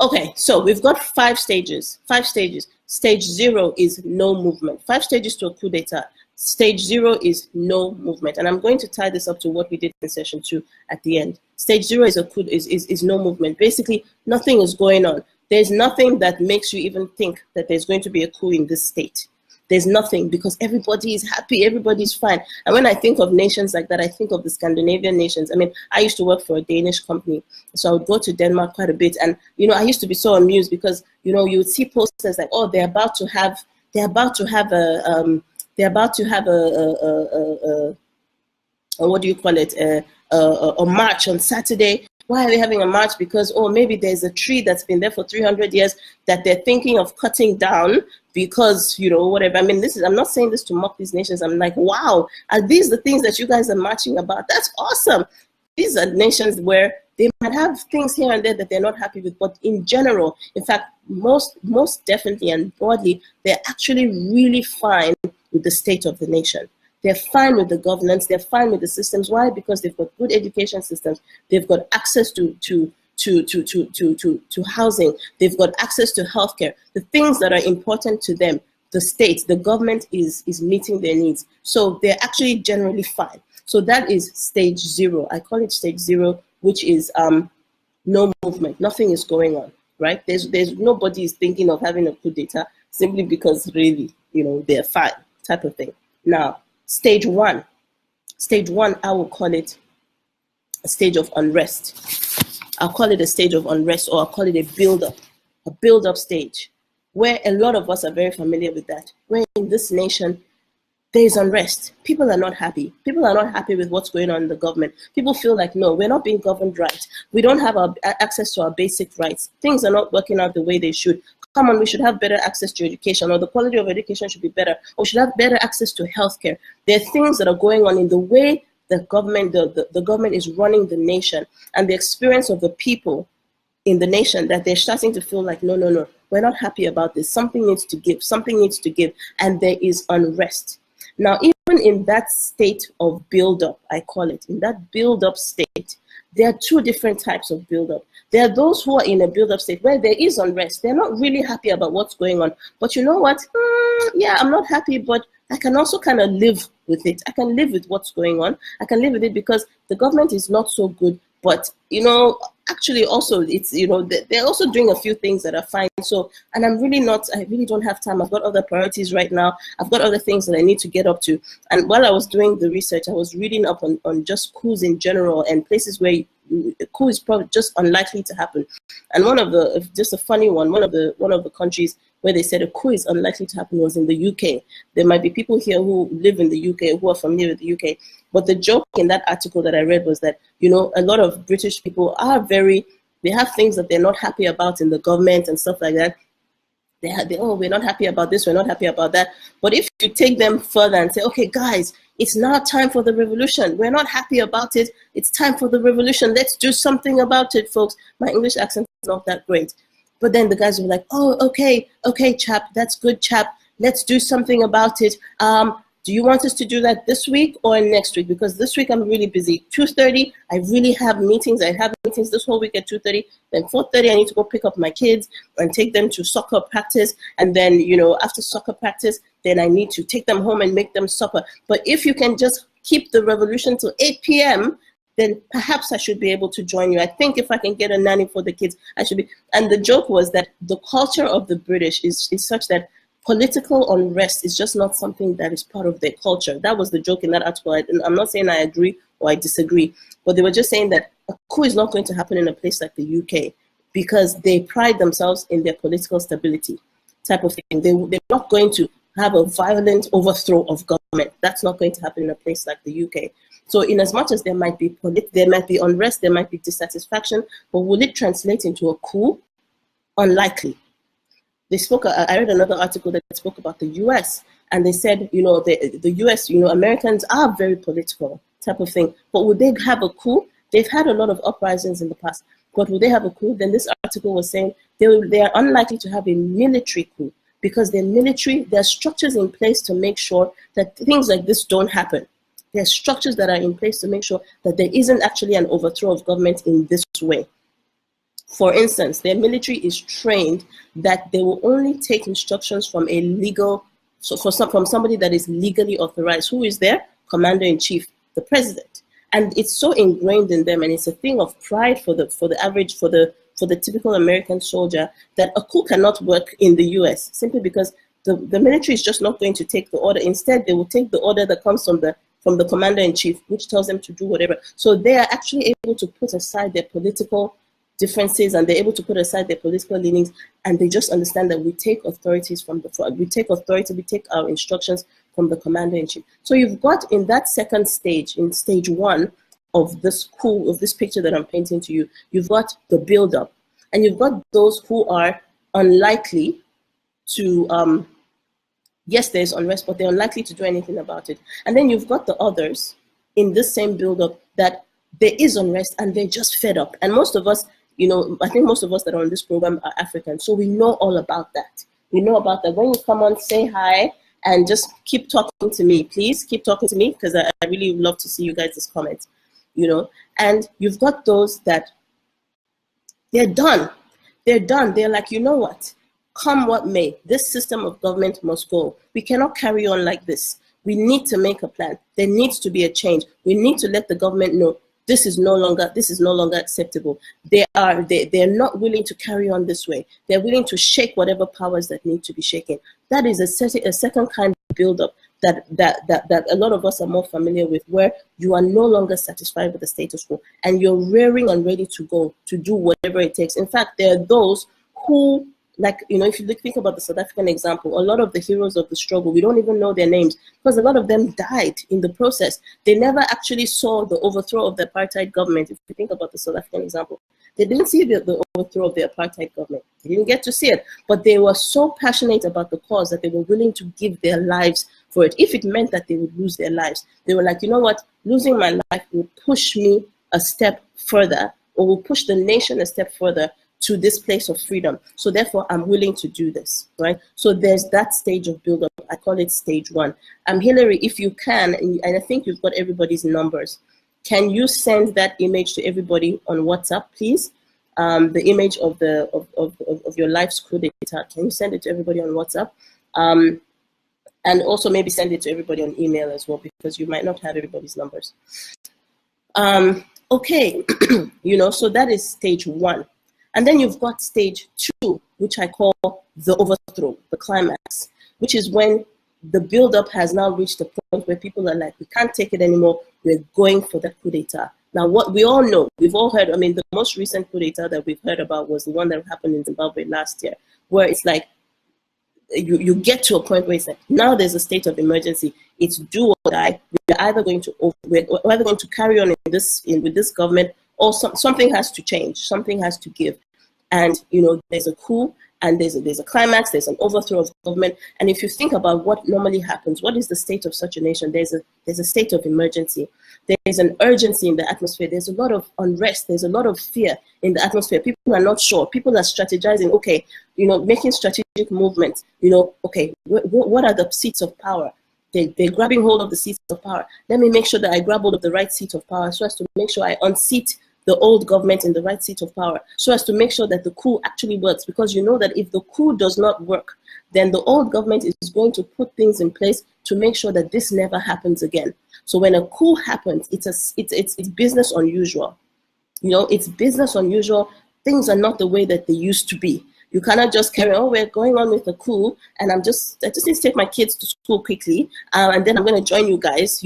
Okay, so we've got 5 stages. 5 stages. Stage 0 is no movement. 5 stages to a coup d'etat. Stage 0 is no movement. And I'm going to tie this up to what we did in session 2 at the end. Stage 0 is a coup, is no movement. Basically, nothing is going on. There's nothing that makes you even think that there's going to be a coup in this state. There's nothing, because everybody is happy, everybody's fine. And when I think of nations like that, I think of the Scandinavian nations. I mean, I used to work for a Danish company, so I would go to Denmark quite a bit. And, you know, I used to be so amused because, you know, you would see posters like, oh, they're about to have a what do you call it, a march on Saturday. Why are they having a march? Because, oh, maybe there's a tree that's been there for 300 years that they're thinking of cutting down because, you know, whatever. I mean, I'm not saying this to mock these nations. I'm like, wow, are these the things that you guys are marching about? That's awesome. These are nations where they might have things here and there that they're not happy with, but in general, in fact, most definitely and broadly, they're actually really fine with the state of the nation. They're fine with the governance. They're fine with the systems. Why? Because they've got good education systems. They've got access to housing. They've got access to healthcare. The things that are important to them, the state, the government is meeting their needs. So they're actually generally fine. So that is stage 0. I call it stage 0, which is no movement. Nothing is going on, right? There's nobody is thinking of having a coup d'etat simply because really, you know, they're fine type of thing. Now, Stage 1, I will call it a stage of unrest. I'll call it a stage of unrest, or I'll call it a build-up stage, where a lot of us are very familiar with that. Where in this nation, there is unrest. People are not happy. People are not happy with what's going on in the government. People feel like, no, we're not being governed right. We don't have access to our basic rights. Things are not working out the way they should. Come on, we should have better access to education, or the quality of education should be better, or we should have better access to healthcare. There are things that are going on in the way the government, the government is running the nation, and the experience of the people in the nation, that they're starting to feel like, no, we're not happy about this. Something needs to give, and there is unrest. Now, even in that state of build-up, I call it, in that build-up state, there are 2 different types of build-up. There are those who are in a build-up state where there is unrest. They're not really happy about what's going on. But you know what? Yeah, I'm not happy, but I can also kind of live with it. I can live with what's going on. I can live with it because the government is not so good. But, you know, actually also it's, you know, they're also doing a few things that are fine. So, and I really don't have time. I've got other priorities right now. I've got other things that I need to get up to. And while I was doing the research, I was reading up on just coups in general and places where a coup is probably just unlikely to happen. And one of the, just a funny one, one of the countries where they said a coup is unlikely to happen was in the UK. There might be people here who live in the UK who are familiar with the UK. But the joke in that article that I read was that, you know, a lot of British people are they have things that they're not happy about in the government and stuff like that. We're not happy about this, we're not happy about that. But if you take them further and say, okay, guys, it's now time for the revolution. We're not happy about it. It's time for the revolution. Let's do something about it, folks. My English accent is not that great. But then the guys will be like, oh, okay, chap, that's good, chap. Let's do something about it. Do you want us to do that this week or next week? Because this week I'm really busy. 2:30, I really have meetings. I have meetings this whole week at 2:30. Then 4:30, I need to go pick up my kids and take them to soccer practice. And then, you know, after soccer practice, then I need to take them home and make them supper. But if you can just keep the revolution till 8 p.m., then perhaps I should be able to join you. I think if I can get a nanny for the kids, I should be. And the joke was that the culture of the British is such that political unrest is just not something that is part of their culture. That was the joke in that article. I'm not saying I agree or I disagree, but they were just saying that a coup is not going to happen in a place like the UK because they pride themselves in their political stability type of thing. They're not going to have a violent overthrow of government. That's not going to happen in a place like the UK. So in as much as there might be unrest, there might be dissatisfaction, but will it translate into a coup? Unlikely. I read another article that spoke about the US, and they said, you know, the US, you know, Americans are very political type of thing, but would they have a coup? They've had a lot of uprisings in the past, but would they have a coup? Then this article was saying they are unlikely to have a military coup because their military, there are structures in place to make sure that things like this don't happen. There are structures that are in place to make sure that there isn't actually an overthrow of government in this way. For instance, their military is trained that they will only take instructions from a legal, from somebody that is legally authorized. Who is their commander-in-chief? The president. And it's so ingrained in them, and it's a thing of pride for the typical American soldier, that a coup cannot work in the US simply because the military is just not going to take the order. Instead, they will take the order that comes from the commander-in-chief, which tells them to do whatever. So they are actually able to put aside their political differences, and they're able to put aside their political leanings, and they just understand that we take authorities from we take our instructions from the commander-in-chief. So you've got in that second stage, in stage one of this coup, of this picture that I'm painting to you, you've got the build-up, and you've got those who are unlikely to, yes, there's unrest, but they're unlikely to do anything about it. And then you've got the others in this same build-up that there is unrest and they're just fed up. And most of us, I think most of us that are on this program are African, so we know all about that. We know about that. When you come on, say hi and just keep talking to me. Please keep talking to me, because I really love to see you guys' comments, And you've got those that they're done. They're done. They're like, you know what? Come what may, this system of government must go. We cannot carry on like this. We need to make a plan. There needs to be a change. We need to let the government know this is no longer acceptable. They're not willing to carry on this way. They're willing to shake whatever powers that need to be shaken. That is a second kind of build-up that a lot of us are more familiar with, where you are no longer satisfied with the status quo and you're rearing and ready to go to do whatever it takes. In fact, there are those who, like, if you think about the South African example, a lot of the heroes of the struggle, we don't even know their names because a lot of them died in the process. They never actually saw the overthrow of the apartheid government. If you think about the South African example, they didn't see the overthrow of the apartheid government. They didn't get to see it, but they were so passionate about the cause that they were willing to give their lives for it. If it meant that they would lose their lives, they were like, you know what, losing my life will push me a step further, or will push the nation a step further to this place of freedom. So therefore, I'm willing to do this, right? So there's that stage of build-up. I call it stage one. Hillary, if you can, and I think you've got everybody's numbers, can you send that image to everybody on WhatsApp, please? The image of your life's coup d'etat. Can you send it to everybody on WhatsApp? And also maybe send it to everybody on email as well, because you might not have everybody's numbers. Okay, so that is stage one. And then you've got stage two, which I call the overthrow, the climax, which is when the buildup has now reached the point where people are like, we can't take it anymore. We're going for the coup d'etat. Now, what we all know, we've all heard, the most recent coup d'etat that we've heard about was the one that happened in Zimbabwe last year, where it's like, you get to a point where it's like, now there's a state of emergency. It's do or die. We're either going to carry on with this government, or something has to change. Something has to give. And there's a coup, and there's a climax. There's an overthrow of government. And if you think about what normally happens, what is the state of such a nation? There's a state of emergency. There's an urgency in the atmosphere. There's a lot of unrest. There's a lot of fear in the atmosphere. People are not sure. People are strategizing. Okay, making strategic movements. Okay, what are the seats of power? They're grabbing hold of the seats of power. Let me make sure that I grab hold of the right seat of power, so as to make sure I unseat the old government in the right seat of power, so as to make sure that the coup actually works. Because you know that if the coup does not work, then the old government is going to put things in place to make sure that this never happens again. So when a coup happens, it's business unusual. It's business unusual. Things are not the way that they used to be. You cannot just carry on, we're going on with a coup, and I just need to take my kids to school quickly, and then I'm going to join you guys.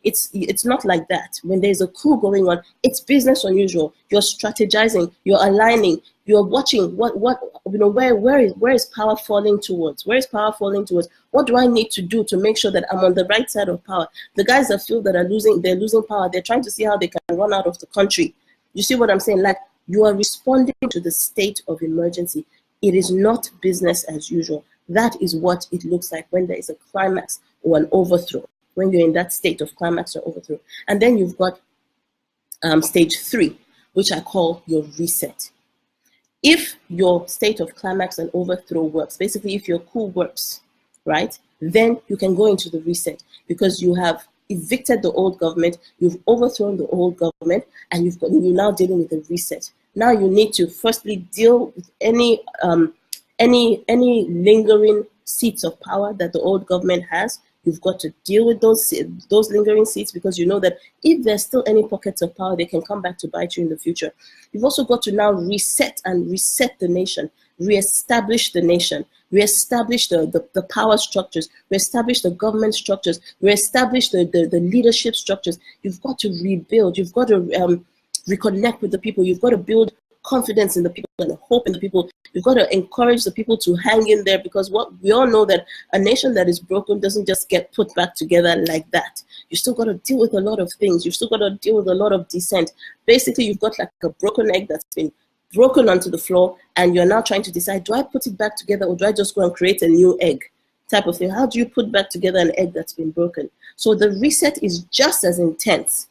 It's not like that. When there's a coup going on, it's business unusual. You're strategizing, you're aligning, you're watching where is power falling towards? Where is power falling towards? What do I need to do to make sure that I'm on the right side of power? The guys that feel that they're losing power, they're trying to see how they can run out of the country. You see what I'm saying? Like, you are responding to the state of emergency. It is not business as usual. That is what it looks like when there is a climax or an overthrow, when you're in that state of climax or overthrow. And then you've got stage three, which I call your reset. If your state of climax and overthrow works, basically if your coup works, right, then you can go into the reset, because you have evicted the old government, you've overthrown the old government, and you're now dealing with a reset. Now you need to firstly deal with any lingering seats of power that the old government has. You've got to deal with those lingering seats, because you know that if there's still any pockets of power, they can come back to bite you in the future. You've also got to now reset the nation, reestablish the nation, reestablish the power structures, reestablish the government structures, reestablish the leadership structures. You've got to rebuild. You've got to reconnect with the people. You've got to build confidence in the people and hope in the people. You've got to encourage the people to hang in there, because what we all know, that a nation that is broken doesn't just get put back together like that. You still got to deal with a lot of things. You've still got to deal with a lot of dissent. Basically, you've got like a broken egg that's been broken onto the floor, and you're now trying to decide, do I put it back together, or do I just go and create a new egg type of thing? How do you put back together an egg that's been broken? So the reset is just as intense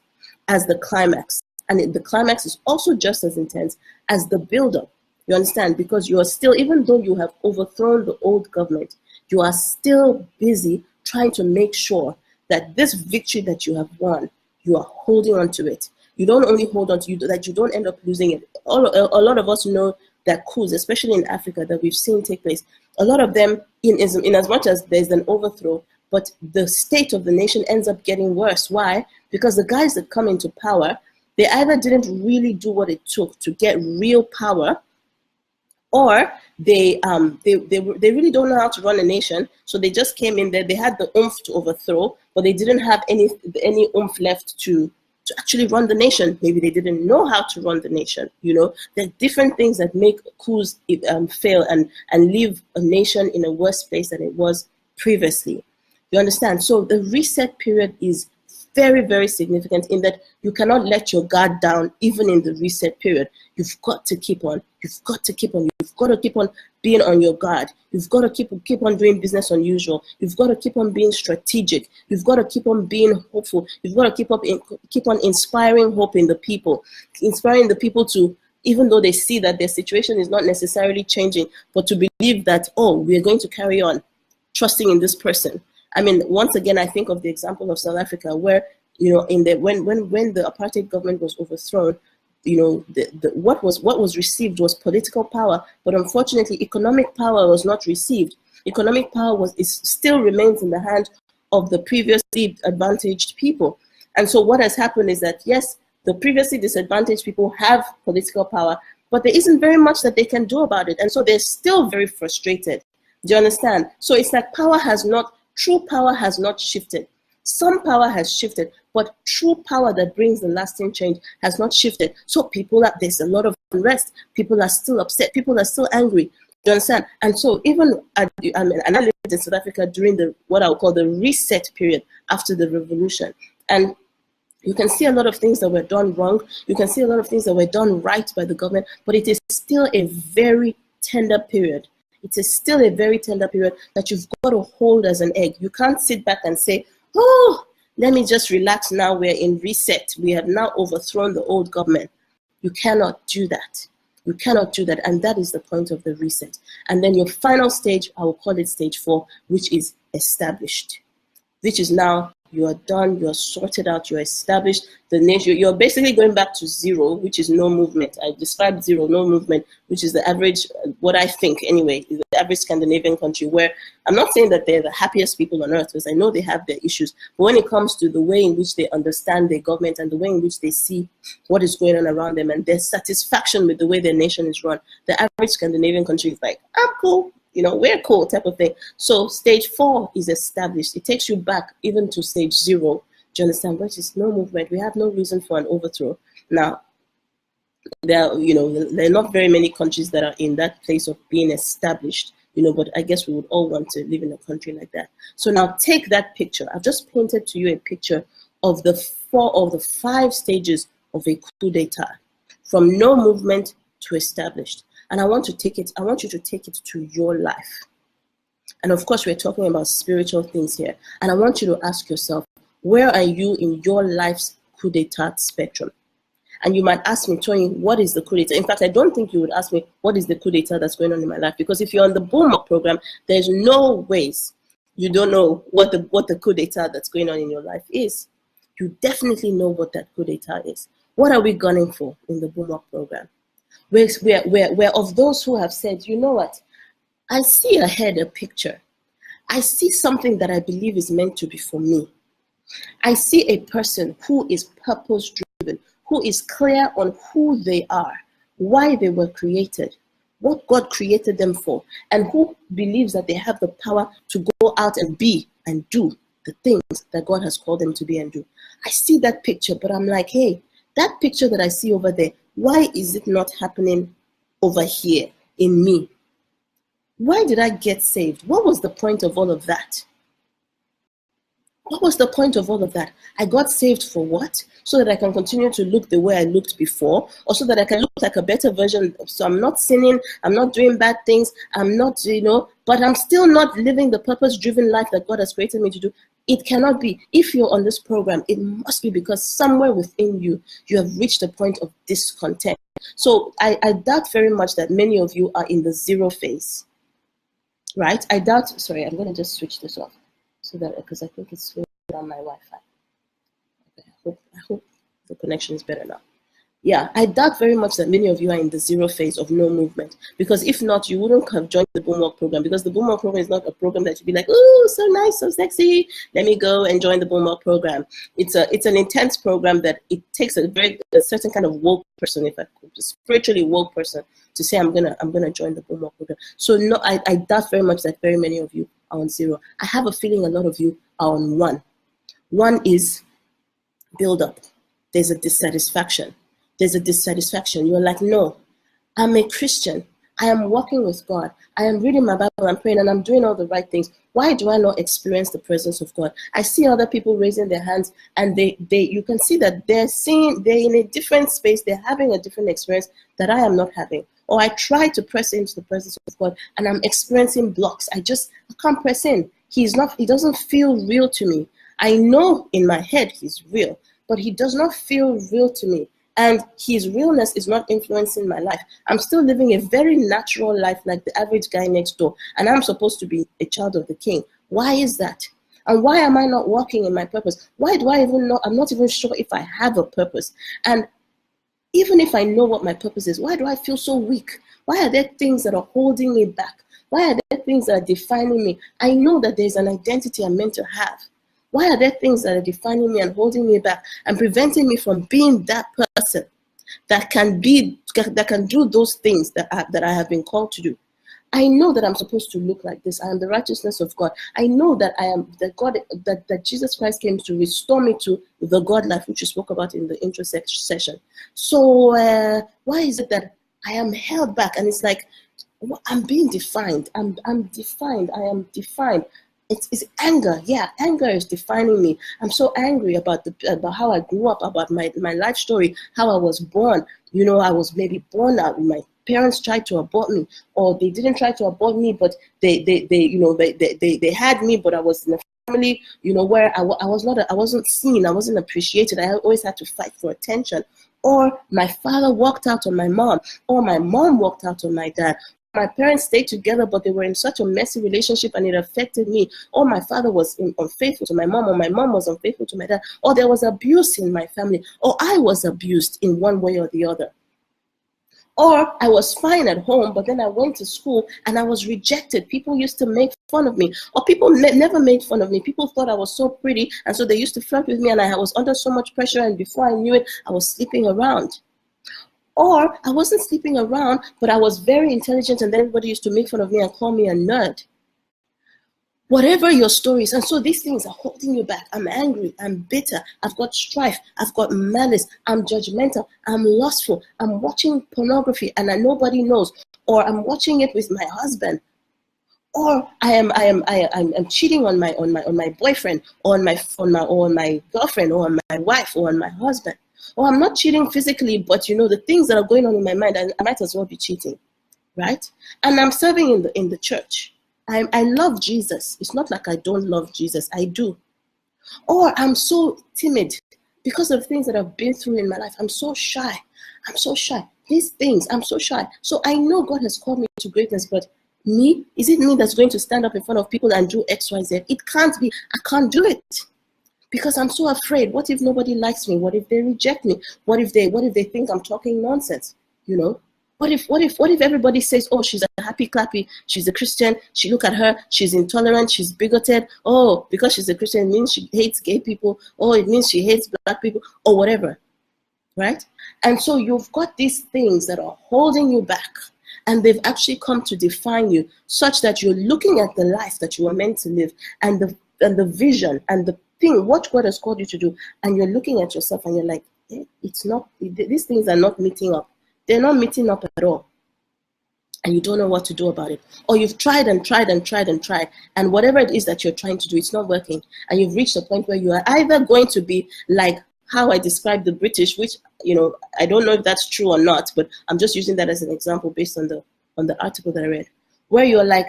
as the climax. And the climax is also just as intense as the build-up. You understand? Because you are still, even though you have overthrown the old government, you are still busy trying to make sure that this victory that you have won, you are holding on to it. You don't only hold on to it, that you don't end up losing it. A lot of us know that coups, especially in Africa, that we've seen take place, a lot of them, in as much as there's an overthrow, but the state of the nation ends up getting worse. Why? Because the guys that come into power, they either didn't really do what it took to get real power, or they really don't know how to run a nation. So they just came in there. They had the oomph to overthrow, but they didn't have any oomph left to actually run the nation. Maybe they didn't know how to run the nation. You know, there are different things that make coups fail and leave a nation in a worse place than it was previously. You understand? So the reset period is very, very significant, in that you cannot let your guard down even in the reset period. You've got to keep on. You've got to keep on. You've got to keep on being on your guard. You've got to keep on doing business unusual. You've got to keep on being strategic. You've got to keep on being hopeful. You've got to keep on inspiring hope in the people, inspiring the people to, even though they see that their situation is not necessarily changing, but to believe that, oh, we're going to carry on, trusting in this person. I mean, once again, I think of the example of South Africa, where, you know, when the apartheid government was overthrown, you know, what was received was political power, but unfortunately, economic power was not received. Economic power still remains in the hand of the previously advantaged people. And so what has happened is that, yes, the previously disadvantaged people have political power, but there isn't very much that they can do about it. And so they're still very frustrated. Do you understand? So it's like true power has not shifted. Some power has shifted, but true power that brings the lasting change has not shifted. So there's a lot of unrest. People are still upset. People are still angry. Do you understand? And so even, I lived in South Africa during what I would call the reset period after the revolution. And you can see a lot of things that were done wrong. You can see a lot of things that were done right by the government, but it is still a very tender period. It is still a very tender period that you've got to hold as an egg. You can't sit back and say, oh, let me just relax now. We're in reset. We have now overthrown the old government. You cannot do that. You cannot do that. And that is the point of the reset. And then your final stage, I will call it stage 4, which is established, which is now you are done, you're sorted out, you're established. The nation, you're basically going back to zero, which is no movement. I described zero, no movement, which is the average, what I think anyway, is the average Scandinavian country, where I'm not saying that they're the happiest people on earth, because I know they have their issues. But when it comes to the way in which they understand their government and the way in which they see what is going on around them and their satisfaction with the way their nation is run, the average Scandinavian country is like, I'm cool. You know, we're cool type of thing. So stage 4 is established. It takes you back even to stage 0. Do you understand? Which is no movement. We have no reason for an overthrow. Now, there are not very many countries that are in that place of being established, but I guess we would all want to live in a country like that. So now take that picture. I've just painted to you a picture of the 4 of the 5 stages of a coup d'etat, from no movement to established. And I want you to take it to your life. And of course, we're talking about spiritual things here. And I want you to ask yourself, where are you in your life's coup d'etat spectrum? And you might ask me, Toyin, what is the coup d'etat? In fact, I don't think you would ask me, what is the coup d'etat that's going on in my life? Because if you're on the boom up program, there's no ways you don't know what the coup d'etat that's going on in your life is. You definitely know what that coup d'etat is. What are we gunning for in the boom up program? We're of those who have said, you know what, I see ahead a picture. I see something that I believe is meant to be for me. I see a person who is purpose driven, who is clear on who they are, why they were created, what God created them for, and who believes that they have the power to go out and be and do the things that God has called them to be and do. I see that picture, but I'm like, hey, that picture that I see over there, why is it not happening over here in me? Why did I get saved? What was the point of all of that? What was the point of all of that? I got saved for what? So that I can continue to look the way I looked before, or so that I can look like a better version. So I'm not sinning, I'm not doing bad things, I'm not, but I'm still not living the purpose-driven life that God has created me to do. It cannot be. If you're on this program, it must be because somewhere within you, you have reached a point of discontent. So I doubt very much that many of you are in the zero phase, right? I'm going to just switch this off. So that, because I think it's on my Wi-Fi. Okay, I hope the connection is better now. Yeah, I doubt very much that many of you are in the zero phase of no movement, because if not, you wouldn't have joined the Boomwalk program, because the Boomwalk program is not a program that you'd be like, oh, so nice, so sexy, let me go and join the Boomwalk program. It's an intense program that it takes a certain kind of woke person, if I could, a spiritually woke person, to say I'm gonna join the Boomwalk program. So no, I doubt very much that very many of you are on zero. I have a feeling a lot of you are on one. One is build up. There's a dissatisfaction. You're like, no, I'm a Christian. I am walking with God. I am reading my Bible, I'm praying, and I'm doing all the right things. Why do I not experience the presence of God? I see other people raising their hands, and you can see that they're in a different space. They're having a different experience that I am not having. Or I try to press into the presence of God, and I'm experiencing blocks. I can't press in. He doesn't feel real to me. I know in my head he's real, but he does not feel real to me. And his realness is not influencing my life. I'm still living a very natural life like the average guy next door. And I'm supposed to be a child of the King. Why is that? And why am I not walking in my purpose? Why do I even know? I'm not even sure if I have a purpose. And even if I know what my purpose is, why do I feel so weak? Why are there things that are holding me back? Why are there things that are defining me? I know that there's an identity I'm meant to have. Why are there things that are defining me and holding me back and preventing me from being that person that can do those things that I have been called to do? I know that I'm supposed to look like this. I am the righteousness of God. I know that I am that Jesus Christ came to restore me to the God life, which you spoke about in the intro session. So why is it that I am held back? And it's like, I'm being defined. I'm defined. I am defined. It's anger. Yeah, anger is defining me. I'm so angry about how I grew up, about my life story, how I was born. I was maybe born out. My parents tried to abort me, or they didn't try to abort me, but they had me, but I was in a family, where I wasn't seen, I wasn't appreciated. I always had to fight for attention. Or my father walked out on my mom, or my mom walked out on my dad. My parents stayed together, but they were in such a messy relationship and it affected me. Or my father was unfaithful to my mom, or my mom was unfaithful to my dad, or there was abuse in my family, or I was abused in one way or the other. Or I was fine at home, but then I went to school and I was rejected. People used to make fun of me, or people never made fun of me. People thought I was so pretty, and so they used to flirt with me, and I was under so much pressure, and before I knew it, I was sleeping around. Or I wasn't sleeping around, but I was very intelligent, and then everybody used to make fun of me and call me a nerd. Whatever your stories, and so these things are holding you back. I'm angry, I'm bitter, I've got strife, I've got malice, I'm judgmental, I'm lustful, I'm watching pornography and nobody knows, or I'm watching it with my husband, or I'm cheating on my boyfriend, or on my girlfriend, or on my wife, or on my husband. Or I'm not cheating physically, but the things that are going on in my mind, I might as well be cheating, right? And I'm serving in the church. I love Jesus. It's not like I don't love Jesus. I do. Or I'm so timid because of things that I've been through in my life. I'm so shy. These things, I'm so shy. So I know God has called me to greatness, but me, is it me that's going to stand up in front of people and do X, Y, Z? It can't be. I can't do it. Because I'm so afraid. What if nobody likes me? What if they reject me? What if they think I'm talking nonsense? What if everybody says, oh, she's a happy clappy, she's a Christian, look at her, she's intolerant, she's bigoted, oh, because she's a Christian, it means she hates gay people, oh, it means she hates black people, or whatever, right? And so you've got these things that are holding you back, and they've actually come to define you, such that you're looking at the life that you were meant to live, and the vision, and the thing, what God has called you to do, and you're looking at yourself, and you're like, it's not, these things are not meeting up. They're not meeting up at all. And you don't know what to do about it. Or you've tried and tried and tried and tried, and whatever it is that you're trying to do, it's not working. And you've reached a point where you are either going to be like how I described the British, which, you know, I don't know if that's true or not, but I'm just using that as an example based on the article that I read, where you're like,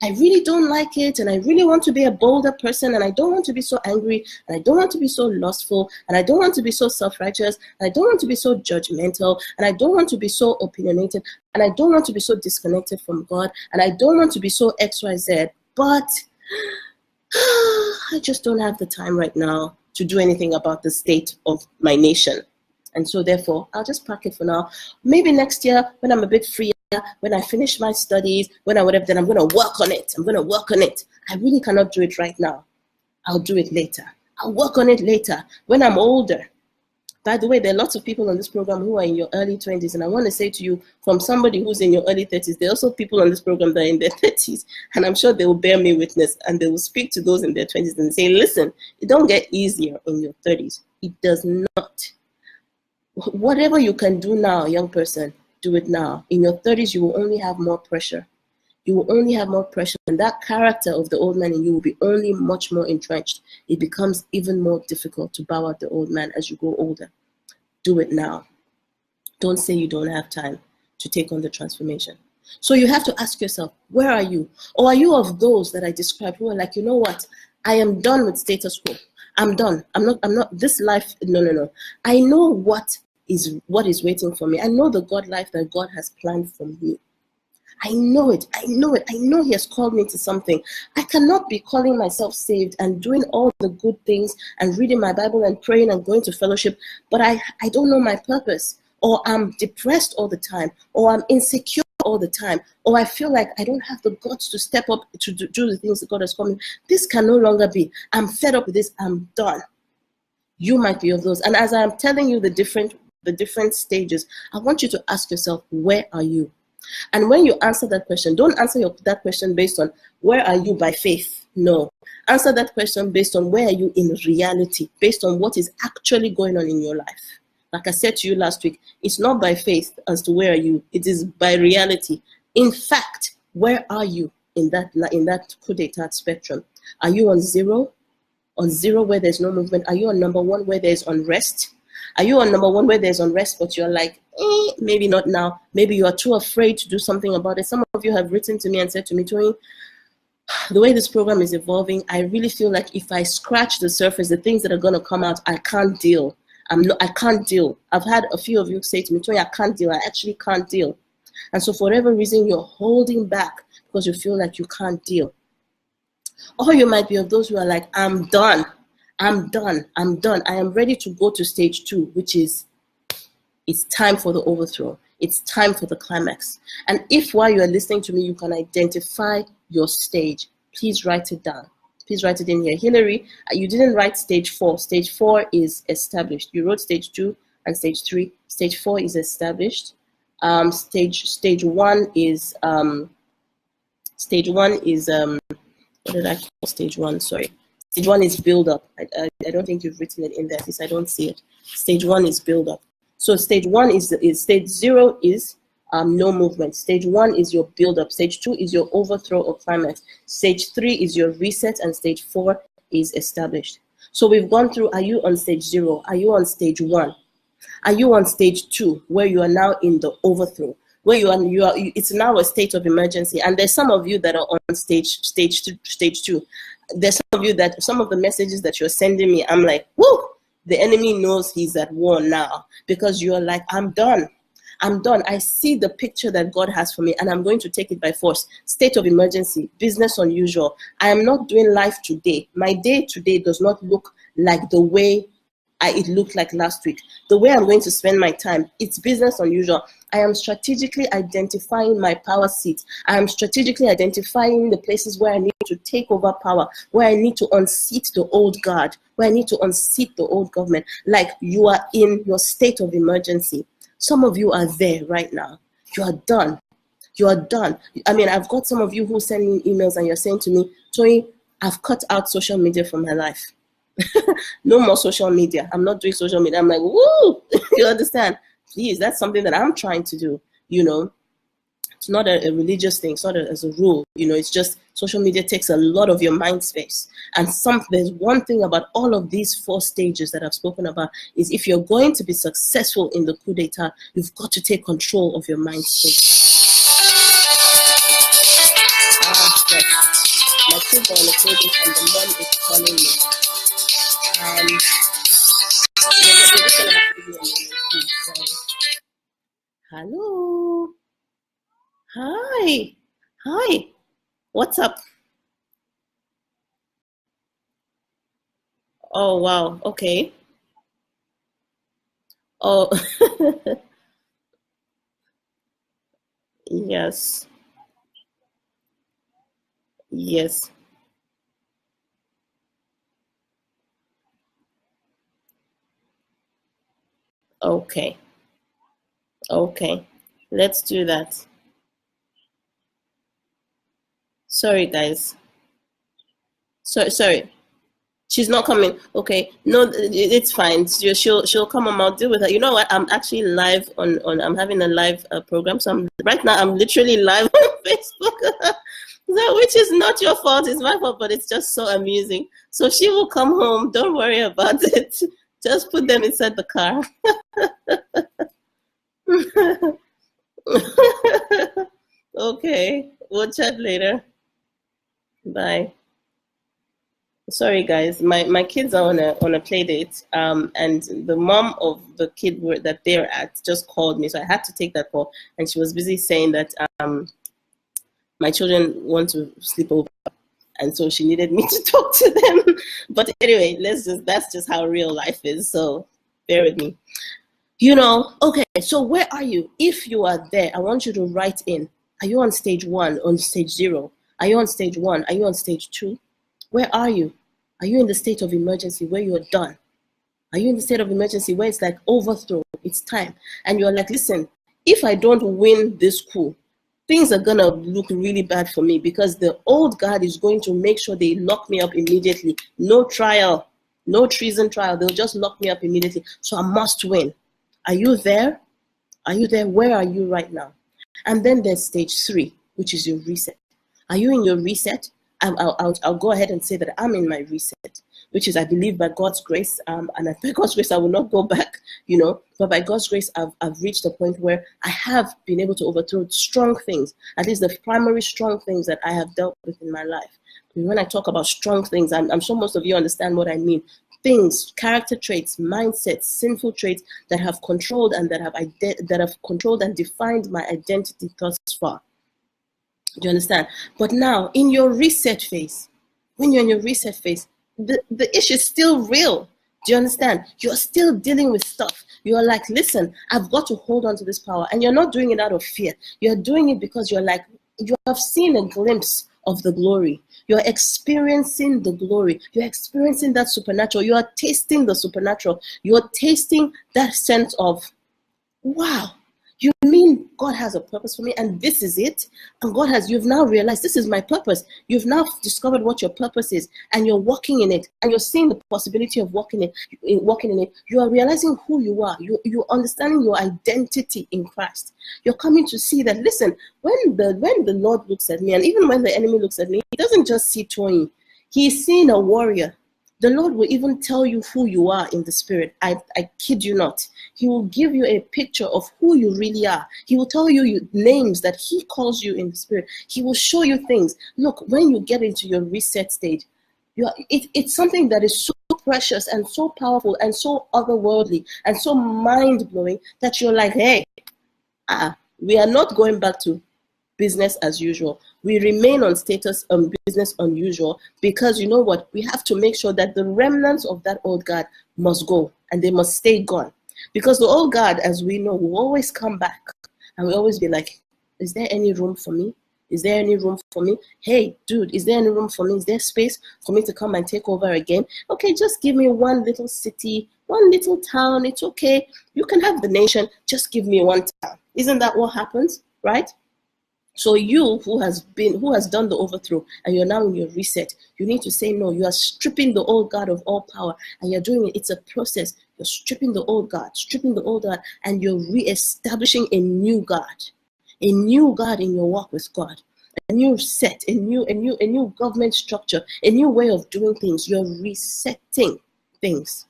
I really don't like it, and I really want to be a bolder person, and I don't want to be so angry, and I don't want to be so lustful, and I don't want to be so self-righteous, and I don't want to be so judgmental, and I don't want to be so opinionated, and I don't want to be so disconnected from God, and I don't want to be so XYZ, but I just don't have the time right now to do anything about the state of my nation. And so therefore, I'll just park it for now. Maybe next year, when I'm a bit freer, when I finish my studies, when I whatever, then I'm going to work on it. I'm going to work on it. I really cannot do it right now. I'll do it later. I'll work on it later when I'm older. By the way, there are lots of people on this program who are in your early 20s. And I want to say to you, from somebody who's in your early 30s, there are also people on this program that are in their 30s. And I'm sure they will bear me witness. And they will speak to those in their 20s and say, listen, it don't get easier in your 30s. It does not. Whatever you can do now, young person, do it now. In your 30s, you will only have more pressure. You will only have more pressure, and that character of the old man in you will be only much more entrenched. It becomes even more difficult to bow out the old man as you grow older. Do it now. Don't say you don't have time to take on the transformation. So you have to ask yourself, where are you? Or are you of those that I described who are like, you know what? I am done with status quo. I'm done. I'm not this life. No. I know what is waiting for me. I know the God life that God has planned for me. I know it. I know He has called me to something. I cannot be calling myself saved and doing all the good things and reading my Bible and praying and going to fellowship, but I don't know my purpose, or I'm depressed all the time, or I'm insecure all the time, or I feel like I don't have the guts to step up to do the things that God has called me. This can no longer be. I'm fed up with this. I'm done. You might be of those. And as I'm telling you the different stages, I want you to ask yourself, where are you? And when you answer that question, don't answer that question based on where are you by faith. No. Answer that question based on where are you in reality, based on what is actually going on in your life. Like I said to you last week, it's not by faith as to where are you. It is by reality. In fact, where are you in that coup d'etat spectrum? Are you on zero? On zero where there's no movement? Are you on number one where there's unrest? Are you on number one where there's unrest, but you're like, maybe not now. Maybe you are too afraid to do something about it. Some of you have written to me and said to me, Toyin, the way this program is evolving, I really feel like if I scratch the surface, the things that are going to come out, I can't deal. I can't deal. I've had a few of you say to me, Toyin, I can't deal. I actually can't deal. And so for whatever reason, you're holding back because you feel like you can't deal. Or you might be of those who are like, I'm done. I'm done. I am ready to go to stage 2, which is, it's time for the overthrow. It's time for the climax. And if while you are listening to me, you can identify your stage, please write it down. Please write it in here. Hillary, you didn't write stage 4. Stage 4 is established. You wrote stage 2 and stage 3. Stage 4 is established. Stage 1 is, what did I call stage 1? Sorry. Stage 1 is build up. I don't think you've written it in there, at least I don't see it. Stage 1 is build up. So stage 1 is stage 0 is no movement. Stage 1 is your build up. Stage 2 is your overthrow or climax. Stage 3 is your reset, and stage 4 is established. So we've gone through, are you on stage 0? Are you on stage 1? Are you on stage 2, where you are now in the overthrow? Where it's now a state of emergency. And there's some of you that are on stage 2. There's some of you that some of the messages that you're sending me, I'm like, whoo, the enemy knows he's at war now, because you're like, I'm done. I see the picture that God has for me, and I'm going to take it by force. State of emergency, business unusual. I am not doing life today. My day today does not look like the way it looked like last week. The way I'm going to spend my time, it's business unusual. I am strategically identifying my power seat. I am strategically identifying the places where I need to take over power, where I need to unseat the old guard, where I need to unseat the old government. Like you are in your state of emergency. Some of you are there right now. You are done. You are done. I mean, I've got some of you who send me emails and you're saying to me, Toyin, I've cut out social media from my life. No more social media. I'm not doing social media. I'm like, woo! You understand? Please, that's something that I'm trying to do. You know, it's not a religious thing. It's not as a rule. You know, it's just social media takes a lot of your mind space. And there's one thing about all of these 4 stages that I've spoken about is if you're going to be successful in the coup d'etat, you've got to take control of your mind space. My kids are on the table and the mom is calling me. We're just gonna have to be on the please. Hello. Hi. Hi. What's up? Oh, wow. Okay. Oh, yes. Yes. Okay. Okay. Let's do that. Sorry, guys. Sorry. She's not coming. Okay. No, it's fine. She'll come on. I'll deal with her. You know what? I'm actually live on I'm having a live program. So right now I'm literally live on Facebook. So, which is not your fault. It's my fault, but it's just so amusing. So she will come home. Don't worry about it. Just put them inside the car. Okay. We'll chat later. Bye. Sorry, guys. My kids are on a play date. And the mom of the kid that they're at just called me, so I had to take that call. And she was busy saying that my children want to sleep over, and so she needed me to talk to them. But anyway, that's just how real life is. So bear with me. You know, okay. So where are you? If you are there, I want you to write in. Are you on stage 1? On stage 0? Are you on stage 1? Are you on stage 2? Where are you? Are you in the state of emergency where you're done? Are you in the state of emergency where it's like overthrow? It's time. And you're like, listen, if I don't win this coup, things are going to look really bad for me because the old guard is going to make sure they lock me up immediately. No trial, no treason trial. They'll just lock me up immediately. So I must win. Are you there? Are you there? Where are you right now? And then there's stage 3, which is your reset. Are you in your reset? I'll go ahead and say that I'm in my reset, which is I believe by God's grace, and by God's grace I will not go back, you know, but by God's grace I've reached a point where I have been able to overthrow strong things, at least the primary strong things that I have dealt with in my life. When I talk about strong things, I'm sure most of you understand what I mean. Things, character traits, mindsets, sinful traits that have controlled and that have controlled and defined my identity thus far. Do you understand? But now, in your reset phase, when you're in your reset phase, the issue is still real. Do you understand? You're still dealing with stuff. You're like, listen, I've got to hold on to this power. And you're not doing it out of fear. You're doing it because you're like, you have seen a glimpse of the glory. You're experiencing the glory. You're experiencing that supernatural. You are tasting the supernatural. You're tasting that sense of, wow. You mean God has a purpose for me and this is it? And you've now realized this is my purpose. You've now discovered what your purpose is and you're walking in it and you're seeing the possibility of walking in it. You are realizing who you are. You're understanding your identity in Christ. You're coming to see that, listen, when the Lord looks at me and even when the enemy looks at me, he doesn't just see Toyin. He's seeing a warrior. The Lord will even tell you who you are in the spirit. I kid you not. He will give you a picture of who you really are. He will tell you names that he calls you in the spirit. He will show you things. Look, when you get into your reset stage, it's something that is so precious and so powerful and so otherworldly and so mind-blowing that you're like, hey, we are not going back to business as usual. We remain on status business unusual because you know what? We have to make sure that the remnants of that old guard must go and they must stay gone. Because the old guard, as we know, will always come back and we always be like, is there any room for me? Is there any room for me? Hey, dude, is there any room for me? Is there space for me to come and take over again? Okay, just give me one little city, one little town. It's okay. You can have the nation. Just give me one town. Isn't that what happens, right? So you who has done the overthrow and you're now in your reset, you need to say no. You are stripping the old guard of all power and you're doing it. It's a process. You're stripping the old guard, and you're reestablishing a new guard in your walk with God. A new set, a new government structure, a new way of doing things. You're resetting things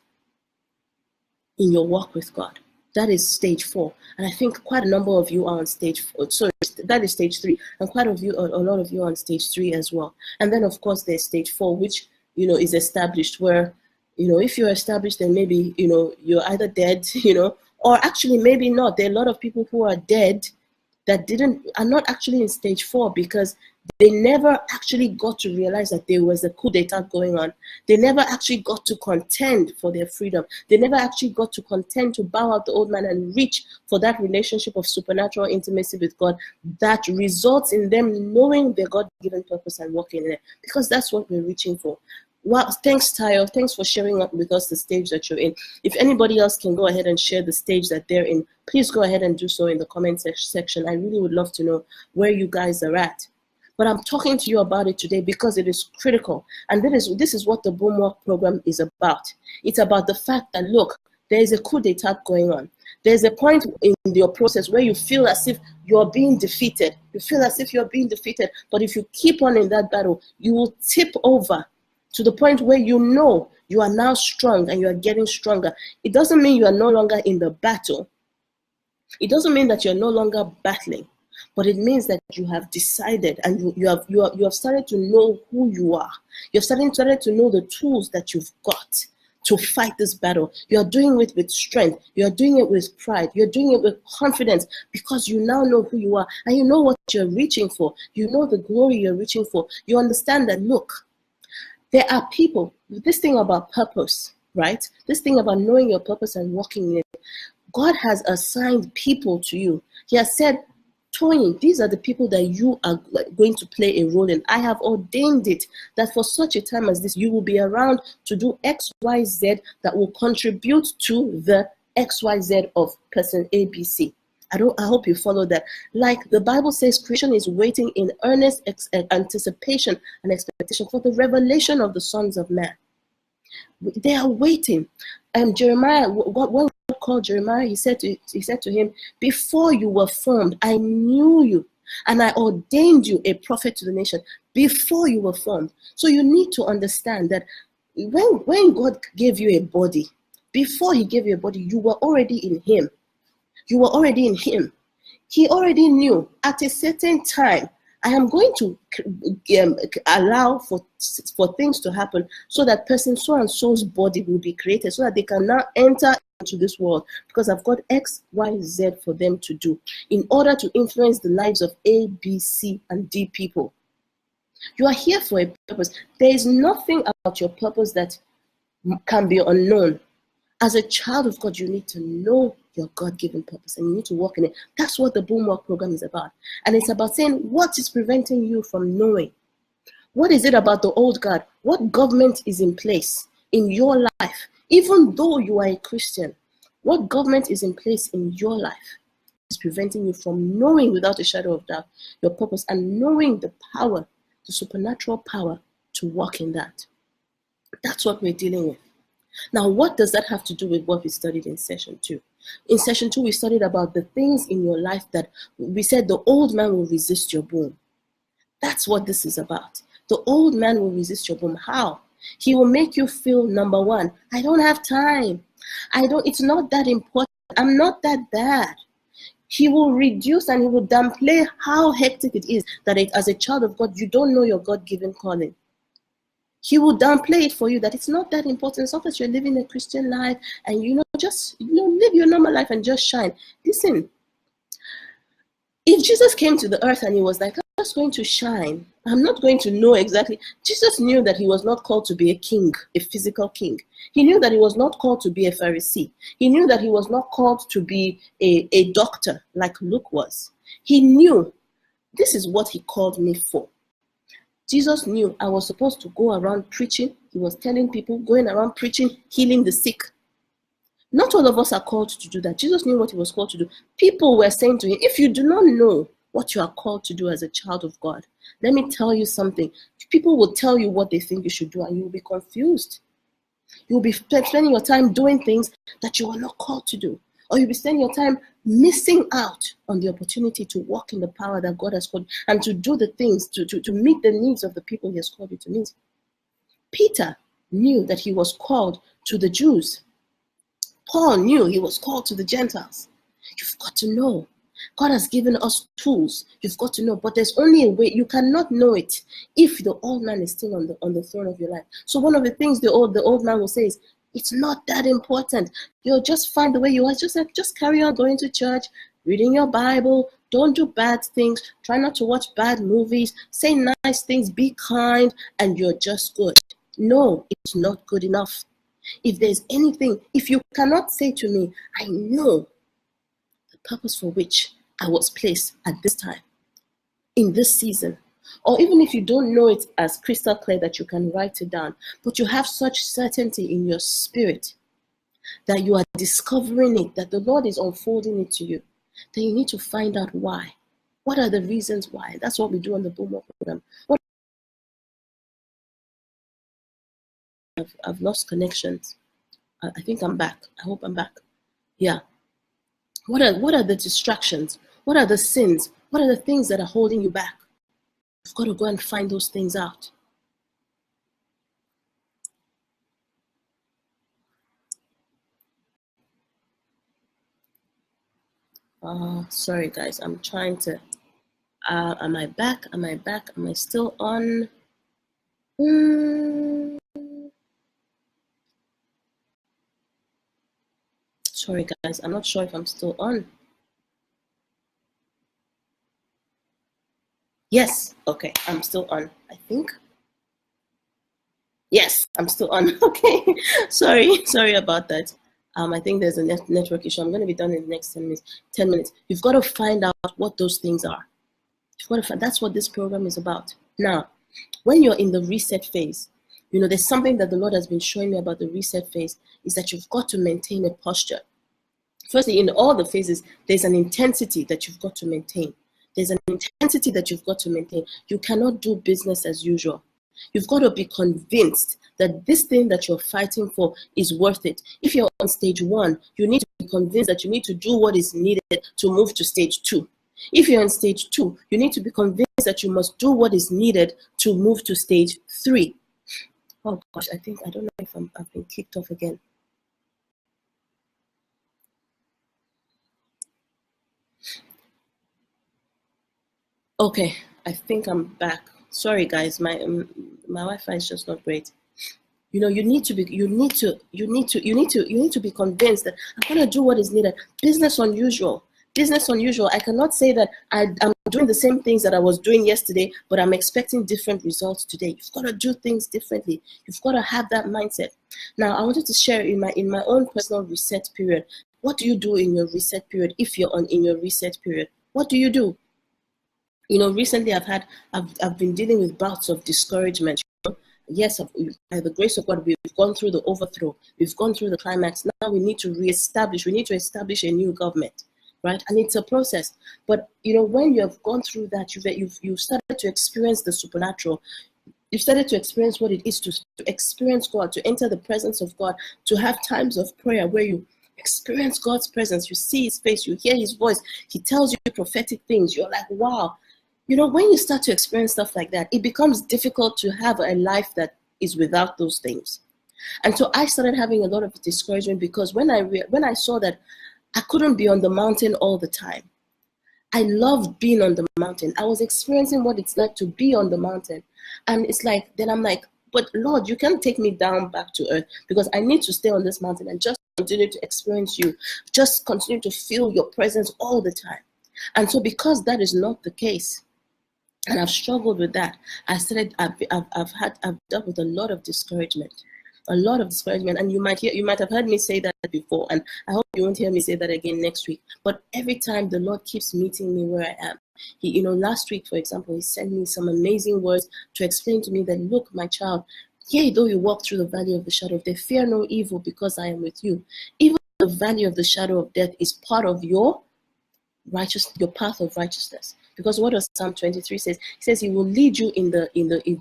in your walk with God. That is stage 4. And I think quite a number of you are on stage 4. Sorry, that is stage 3. And a lot of you are on stage 3 as well. And then of course there's stage 4, which, is established, where, if you're established, then maybe, you're either dead, or actually maybe not. There are a lot of people who are dead that are not actually in stage 4 because they never actually got to realize that there was a coup d'etat going on. They never actually got to contend for their freedom. They never actually got to contend to bow out the old man and reach for that relationship of supernatural intimacy with God that results in them knowing their God-given purpose and walking in it, because that's what we're reaching for. Well, thanks, Tayo. Thanks for sharing with us the stage that you're in. If anybody else can go ahead and share the stage that they're in, please go ahead and do so in the comment section. I really would love to know where you guys are at. But I'm talking to you about it today because it is critical. And this is what the Boomwalk program is about. It's about the fact that, look, there is a coup d'etat going on. There's a point in your process where you feel as if you're being defeated. You feel as if you're being defeated. But if you keep on in that battle, you will tip over to the point where you know you are now strong and you are getting stronger. It doesn't mean you are no longer in the battle. It doesn't mean that you're no longer battling, but it means that you have decided and you have started to know who you are. You've started to know the tools that you've got to fight this battle. You're doing it with strength. You're doing it with pride. You're doing it with confidence because you now know who you are and you know what you're reaching for. You know the glory you're reaching for. You understand that, look, there are people, this thing about purpose, right? This thing about knowing your purpose and walking in it. God has assigned people to you. He has said, Toyin, these are the people that you are going to play a role in. I have ordained it that for such a time as this, you will be around to do X, Y, Z that will contribute to the X, Y, Z of person A, B, C. I hope you follow that. Like the Bible says, creation is waiting in earnest anticipation and expectation for the revelation of the sons of man. They are waiting. Jeremiah, when God called Jeremiah, he said to him, before you were formed, I knew you, and I ordained you a prophet to the nation. Before you were formed. So you need to understand that when God gave you a body, before he gave you a body, you were already in him. You were already in him. He already knew at a certain time, I am going to allow for things to happen so that person so and so's body will be created so that they can now enter into this world because I've got X, Y, Z for them to do in order to influence the lives of A, B, C, and D people. You are here for a purpose. There is nothing about your purpose that can be unknown. As a child of God, you need to know your God-given purpose and you need to walk in it. That's what the Boomwalk program is about. And it's about saying, what is preventing you from knowing? What is it about the old God? What government is in place in your life? Even though you are a Christian, what government is in place in your life is preventing you from knowing without a shadow of doubt your purpose and knowing the power, the supernatural power to walk in that. That's what we're dealing with. Now, what does that have to do with what we studied in session 2? In session 2, we studied about the things in your life that we said the old man will resist your boom. That's what this is about. The old man will resist your boom. How? He will make you feel, number one, I don't have time. It's not that important. I'm not that bad. He will reduce and he will downplay how hectic it is that as a child of God, you don't know your God-given calling. He will downplay it for you that it's not that important. It's not that you're living a Christian life and just live your normal life and just shine. Listen, If Jesus came to the earth and he was like, I'm just going to shine, I'm not going to know exactly. Jesus knew that he was not called to be a king, a physical king. He knew that he was not called to be a Pharisee. He knew that he was not called to be a doctor like Luke was. He knew this is what he called me for. Jesus knew I was supposed to go around preaching. He was telling people, going around preaching, healing the sick. Not all of us are called to do that. Jesus knew what he was called to do. People were saying to him, if you do not know what you are called to do as a child of God, let me tell you something. People will tell you what they think you should do and you will be confused. You will be spending your time doing things that you are not called to do. Or you'll be spending your time missing out on the opportunity to walk in the power that God has called you and to do the things, to meet the needs of the people he has called you to meet. Peter knew that he was called to the Jews. Paul knew he was called to the Gentiles. You've got to know. God has given us tools. You've got to know. But there's only a way. You cannot know it if the old man is still on the throne of your life. So one of the things the old man will say is, it's not that important. You'll just find the way you are. Just carry on going to church, reading your Bible. Don't do bad things. Try not to watch bad movies. Say nice things. Be kind. And you're just good. No, it's not good enough. If there's anything, if you cannot say to me, I know the purpose for which I was placed at this time, in this season, or even if you don't know it as crystal clear that you can write it down, but you have such certainty in your spirit that you are discovering it, that the Lord is unfolding it to you, then you need to find out why. What are the reasons why? That's what we do on the Boom Up program. I've lost connections. I think I'm back. I hope I'm back. Yeah. What are the distractions? What are the sins? What are the things that are holding you back? You've got to go and find those things out. Sorry guys, I'm trying to. Am I back? Am I back? Am I still on? Sorry guys, I'm not sure if I'm still on. Yes, okay, I'm still on, I think. Yes, I'm still on. Okay, sorry about that. I think there's a network issue. I'm going to be done in the next 10 minutes. 10 minutes. You've got to find out what those things are. You've got to find, that's what this program is about. Now, when you're in the reset phase, you know, there's something that the Lord has been showing me about the reset phase is that you've got to maintain a posture. Firstly, in all the phases, there's an intensity that you've got to maintain. There's an intensity that you've got to maintain. You cannot do business as usual. You've got to be convinced that this thing that you're fighting for is worth it. If you're on stage 1, you need to be convinced that you need to do what is needed to move to stage 2. If you're on stage 2, you need to be convinced that you must do what is needed to move to stage 3. Oh gosh, I don't know if I've been kicked off again. Okay, I think I'm back. Sorry guys, my Wi-Fi is just not great. You know, you need to be convinced that I'm gonna do what is needed. Business unusual. I cannot say that I'm doing the same things that I was doing yesterday, but I'm expecting different results today. You've got to do things differently. You've got to have that mindset. Now, I wanted to share in my own personal reset period. What do you do in your reset period if you're in your reset period? What do you do? You know, recently I've been dealing with bouts of discouragement. You know? Yes, by the grace of God, we've gone through the overthrow. We've gone through the climax. Now we need to establish a new government, right? And it's a process. But, you know, when you have gone through that, you've started to experience the supernatural. You've started to experience what it is to experience God, to enter the presence of God, to have times of prayer where you experience God's presence. You see his face, you hear his voice. He tells you prophetic things. You're like, wow. You know, when you start to experience stuff like that, it becomes difficult to have a life that is without those things. And so I started having a lot of discouragement because when I saw that I couldn't be on the mountain all the time. I loved being on the mountain. I was experiencing what it's like to be on the mountain. And it's like, then I'm like, but Lord, you can't take me down back to earth because I need to stay on this mountain and just continue to experience you. Just continue to feel your presence all the time. And so because that is not the case, and I've struggled with that, I've dealt with a lot of discouragement. And you might have heard me say that before, and I hope you won't hear me say that again next week. But every time the Lord keeps meeting me where I am. He, last week, for example, he sent me some amazing words to explain to me that, look, my child, yea, though you walk through the valley of the shadow of death, fear no evil, because I am with you. Even the valley of the shadow of death is part of your path of righteousness. Because what does Psalm 23 says? He says he will lead you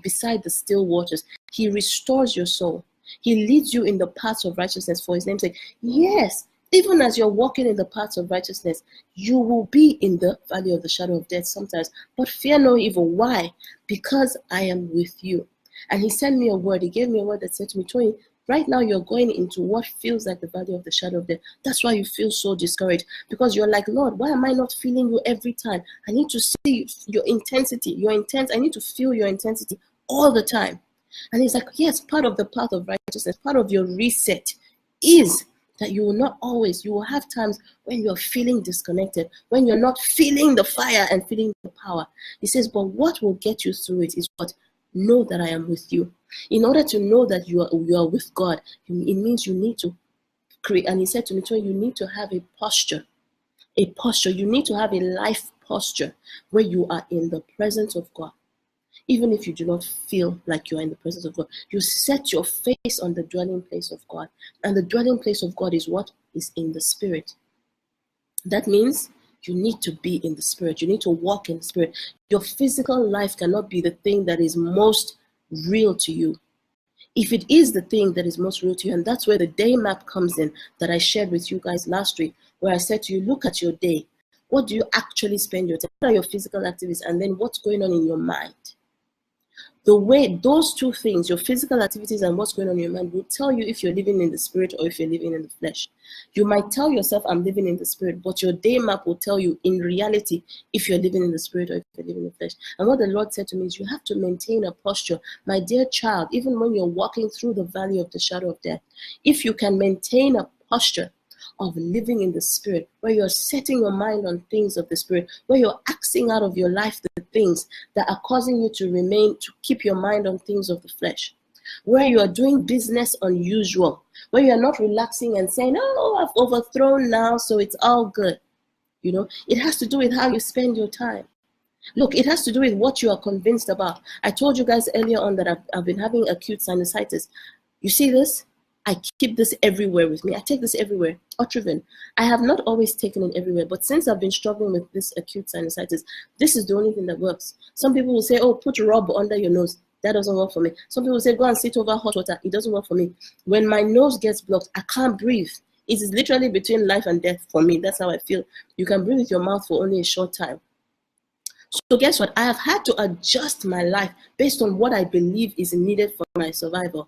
beside the still waters. He restores your soul. He leads you in the paths of righteousness for his name's sake. Yes, even as you're walking in the paths of righteousness, you will be in the valley of the shadow of death sometimes. But fear no evil. Why? Because I am with you. And he sent me a word. He gave me a word that said to me, Toyin, right now you're going into what feels like the valley of the shadow of death. That's why you feel so discouraged. Because you're like, Lord, why am I not feeling you every time? I need to see your intensity, your intent. I need to feel your intensity all the time. And he's like, yes, part of the path of righteousness, part of your reset is that you will have times when you're feeling disconnected, when you're not feeling the fire and feeling the power. He says, but what will get you through it is what? Know that I am with you. In order to know that you are with God, it means you need to create. And he said to me, so you need to have a posture. You need to have a life posture where you are in the presence of God. Even if you do not feel like you're in the presence of God, you set your face on the dwelling place of God. And the dwelling place of God is what? Is in the Spirit. That means you need to be in the Spirit. You need to walk in the Spirit. Your physical life cannot be the thing that is most real to you. If it is the thing that is most real to you, and that's where the day map comes in that I shared with you guys last week, where I said to you, look at your day. What do you actually spend your time? What are your physical activities? And then what's going on in your mind? The way those two things, your physical activities and what's going on in your mind, will tell you if you're living in the Spirit or if you're living in the flesh. You might tell yourself, I'm living in the Spirit, but your day map will tell you in reality if you're living in the Spirit or if you're living in the flesh. And what the Lord said to me is, you have to maintain a posture. My dear child, even when you're walking through the valley of the shadow of death, if you can maintain a posture of living in the Spirit, where you're setting your mind on things of the Spirit, where you're axing out of your life the things that are causing you to keep your mind on things of the flesh, where you are doing business unusual, where you're not relaxing and saying, oh, I've overthrown now, so it's all good. It has to do with how you spend your time. Look, it has to do with what you are convinced about. I told you guys earlier on that I've been having acute sinusitis. You see this? I keep this everywhere with me. I take this everywhere. Otrivin. I have not always taken it everywhere, but since I've been struggling with this acute sinusitis, this is the only thing that works. Some people will say, oh, put a rub under your nose. That doesn't work for me. Some people will say, go and sit over hot water. It doesn't work for me. When my nose gets blocked, I can't breathe. It is literally between life and death for me. That's how I feel. You can breathe with your mouth for only a short time. So guess what? I have had to adjust my life based on what I believe is needed for my survival.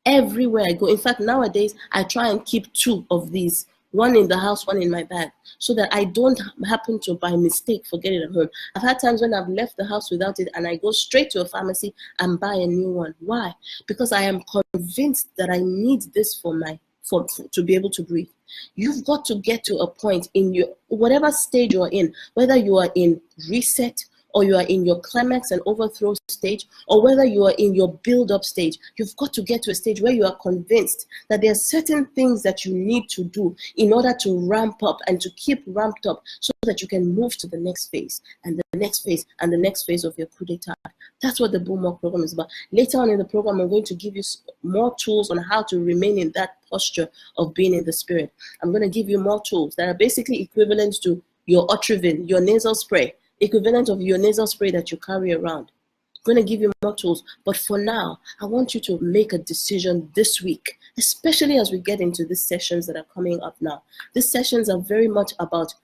Everywhere I go. In fact, nowadays, I try and keep 2 of these, one in the house, one in my bag, so that I don't happen to, by mistake, forget it at home. I've had times when I've left the house without it, and I go straight to a pharmacy and buy a new one. Why? Because I am convinced that I need this to be able to breathe. You've got to get to a point in your, whatever stage you're in, whether you are in reset, or you are in your climax and overthrow stage, or whether you are in your build-up stage, you've got to get to a stage where you are convinced that there are certain things that you need to do in order to ramp up and to keep ramped up so that you can move to the next phase and the next phase and the next phase of your coup d'etat. That's what the Boomwalk program is about. Later on in the program, I'm going to give you more tools on how to remain in that posture of being in the Spirit. I'm going to give you more tools that are basically equivalent to your Otrivin, your nasal spray, equivalent of your nasal spray that you carry around. I'm going to give you more tools. But for now, I want you to make a decision this week, especially as we get into these sessions that are coming up now. These sessions are very much about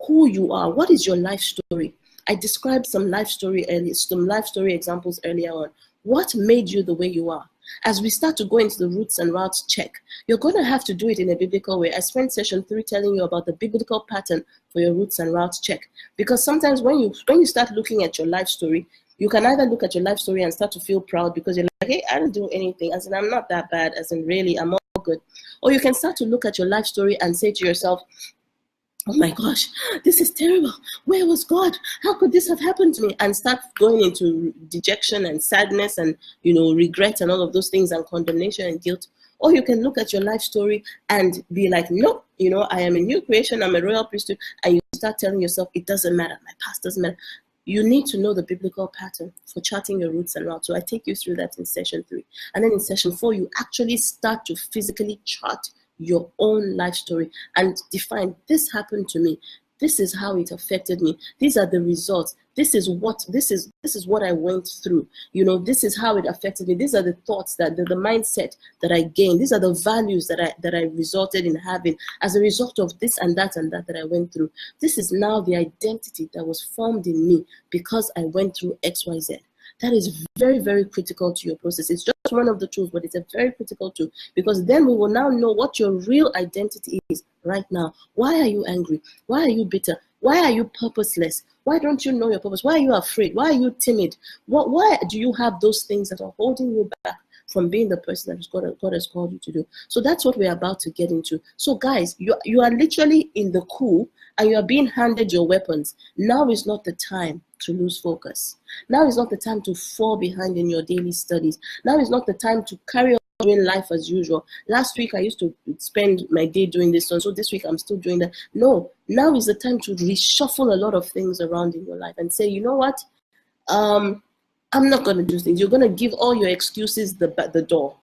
who you are. What is your life story? I described some life story examples earlier on. What made you the way you are? As we start to go into the roots and routes check, you're going to have to do it in a biblical way. I spent session 3 telling you about the biblical pattern for your roots and routes check. Because sometimes when you start looking at your life story, you can either look at your life story and start to feel proud because you're like, hey, I didn't do anything. As in, I'm not that bad. As in, really, I'm all good. Or you can start to look at your life story and say to yourself, oh my gosh, this is terrible. Where was God? How could this have happened to me? And start going into dejection and sadness and, regret and all of those things and condemnation and guilt. Or you can look at your life story and be like, nope, I am a new creation. I'm a royal priesthood. And you start telling yourself, it doesn't matter. My past doesn't matter. You need to know the biblical pattern for charting your roots and routes. So I take you through that in session 3. And then in session 4, you actually start to physically chart your own life story and define, this happened to me, this is how it affected me, these are the results, this is what I went through, this is how it affected me, these are the thoughts, that the mindset that I gained, these are the values that I resulted in having as a result of this and that I went through. This is now the identity that was formed in me because I went through XYZ. That is very, very critical to your process. It's just one of the tools, but it's a very critical tool, because then we will now know what your real identity is right now. Why are you angry? Why are you bitter? Why are you purposeless? Why don't you know your purpose? Why are you afraid? Why are you timid? Why do you have those things that are holding you back from being the person that God has called you to do? So that's what we're about to get into. So guys, you are literally in the coup and you are being handed your weapons. Now is not the time to lose focus. Now is not the time to fall behind in your daily studies. Now is not the time to carry on doing life as usual. Last week I used to spend my day doing this one, so this week I'm still doing that. No, now is the time to reshuffle a lot of things around in your life and say, you know what? I'm not going to do things. You're going to give all your excuses the door.